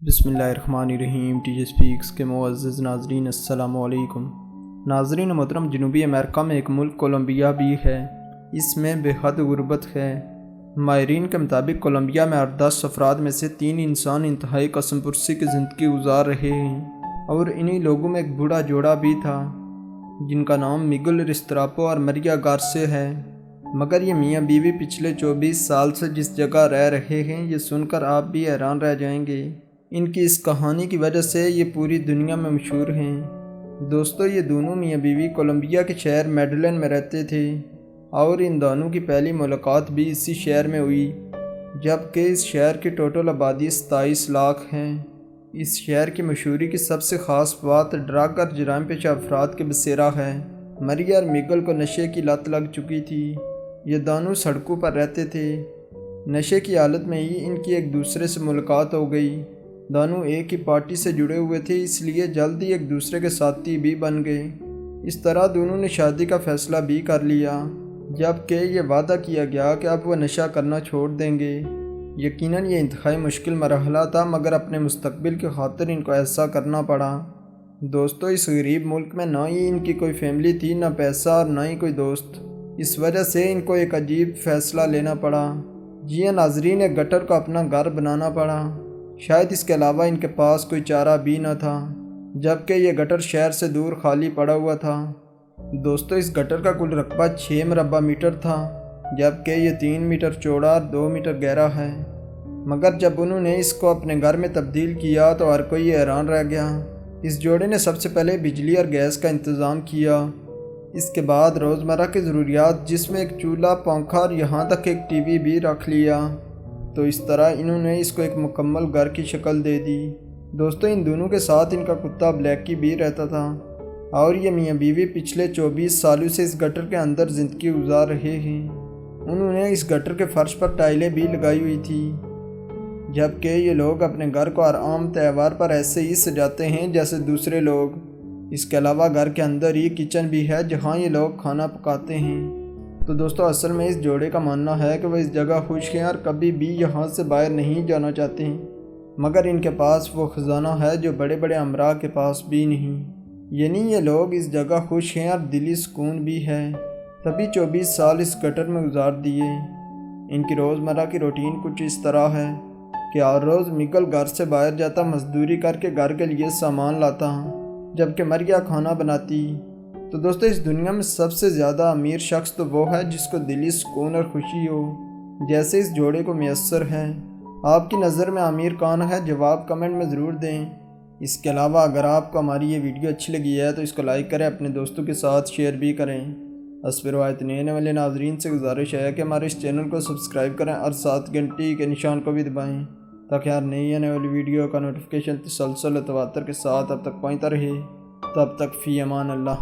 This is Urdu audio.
بسم اللہ الرحمن الرحیم۔ ٹی جے سپیکس کے معزز ناظرین السلام علیکم۔ ناظرین محترم، جنوبی امریکہ میں ایک ملک کولمبیا بھی ہے۔ اس میں بے حد غربت ہے۔ ماہرین کے مطابق کولمبیا میں 8-10 افراد میں سے 3 انسان انتہائی قسم پرسی کی زندگی گزار رہے ہیں، اور انہی لوگوں میں ایک بوڑھا جوڑا بھی تھا جن کا نام میگل ریستراپو اور مریا گارسے ہے۔ مگر یہ میاں بیوی پچھلے 24 سال سے جس جگہ رہ رہے ہیں، یہ سن کر آپ بھی حیران رہ جائیں گے۔ ان کی اس کہانی کی وجہ سے یہ پوری دنیا میں مشہور ہیں۔ دوستو، یہ دونوں میاں بیوی کولمبیا کے شہر میڈلین میں رہتے تھے، اور ان دونوں کی پہلی ملاقات بھی اسی شہر میں ہوئی، جبکہ اس شہر کی ٹوٹل آبادی 27 لاکھ ہے۔ اس شہر کی مشہوری کی سب سے خاص بات ڈرگ اور جرائم پیشہ افراد کے بسیرا ہے۔ مریا اور میگل کو نشے کی لت لگ چکی تھی۔ یہ دونوں سڑکوں پر رہتے تھے۔ نشے کی حالت میں ہی ان کی ایک دوسرے سے ملاقات ہو گئی۔ دونوں ایک ہی پارٹی سے جڑے ہوئے تھے، اس لیے جلد ہی ایک دوسرے کے ساتھی بھی بن گئے۔ اس طرح دونوں نے شادی کا فیصلہ بھی کر لیا، جبکہ یہ وعدہ کیا گیا کہ اب وہ نشہ کرنا چھوڑ دیں گے۔ یقیناً یہ انتہائی مشکل مرحلہ تھا، مگر اپنے مستقبل کی خاطر ان کو ایسا کرنا پڑا۔ دوستو، اس غریب ملک میں نہ ہی ان کی کوئی فیملی تھی، نہ پیسہ اور نہ ہی کوئی دوست۔ اس وجہ سے ان کو ایک عجیب فیصلہ لینا پڑا۔ جی ہاں ناظرین، ایک گٹر کو اپنا گھر بنانا پڑا۔ شاید اس کے علاوہ ان کے پاس کوئی چارہ بھی نہ تھا، جبکہ یہ گٹر شہر سے دور خالی پڑا ہوا تھا۔ دوستو، اس گٹر کا کل رقبہ 6 مربع میٹر تھا، جبکہ یہ 3 میٹر چوڑا اور 2 میٹر گہرا ہے۔ مگر جب انہوں نے اس کو اپنے گھر میں تبدیل کیا تو ہر کوئی حیران رہ گیا۔ اس جوڑے نے سب سے پہلے بجلی اور گیس کا انتظام کیا، اس کے بعد روزمرہ کی ضروریات جس میں ایک چولہا، پنکھا اور یہاں تک ایک ٹی وی بھی رکھ لیا۔ تو اس طرح انہوں نے اس کو ایک مکمل گھر کی شکل دے دی۔ دوستو، ان دونوں کے ساتھ ان کا کتا بلیکی بھی رہتا تھا، اور یہ میاں بیوی پچھلے 24 سالوں سے اس گٹر کے اندر زندگی گزار رہے ہیں۔ انہوں نے اس گٹر کے فرش پر ٹائلیں بھی لگائی ہوئی تھی، جبکہ یہ لوگ اپنے گھر کو ہر عام تہوار پر ایسے ہی سجاتے ہیں جیسے دوسرے لوگ۔ اس کے علاوہ گھر کے اندر ہی کچن بھی ہے جہاں یہ لوگ کھانا پکاتے ہیں۔ تو دوستو، اصل میں اس جوڑے کا ماننا ہے کہ وہ اس جگہ خوش ہیں اور کبھی بھی یہاں سے باہر نہیں جانا چاہتے ہیں، مگر ان کے پاس وہ خزانہ ہے جو بڑے بڑے امراء کے پاس بھی نہیں۔ یعنی یہ لوگ اس جگہ خوش ہیں اور دلی سکون بھی ہے، تبھی 24 سال اس گٹر میں گزار دیے۔ ان کی روزمرہ کی روٹین کچھ اس طرح ہے کہ ہر روز میگل گھر سے باہر جاتا، مزدوری کر کے گھر کے لیے سامان لاتا، جبکہ مریا کھانا بناتی۔ تو دوستو، اس دنیا میں سب سے زیادہ امیر شخص تو وہ ہے جس کو دلی سکون اور خوشی ہو، جیسے اس جوڑے کو میسر ہے۔ آپ کی نظر میں امیر کون ہے؟ جواب کمنٹ میں ضرور دیں۔ اس کے علاوہ اگر آپ کو ہماری یہ ویڈیو اچھی لگی ہے تو اس کو لائک کریں، اپنے دوستوں کے ساتھ شیئر بھی کریں۔ حسب روایت نئے والے ناظرین سے گزارش ہے کہ ہمارے اس چینل کو سبسکرائب کریں اور ساتھ گھنٹی کے نشان کو بھی دبائیں، تاکہ ہر نئی آنے والی ویڈیو کا نوٹیفیکیشن تسلسل و تواتر کے ساتھ اب تک پہنچتا رہے۔ تب تک فی امان اللہ۔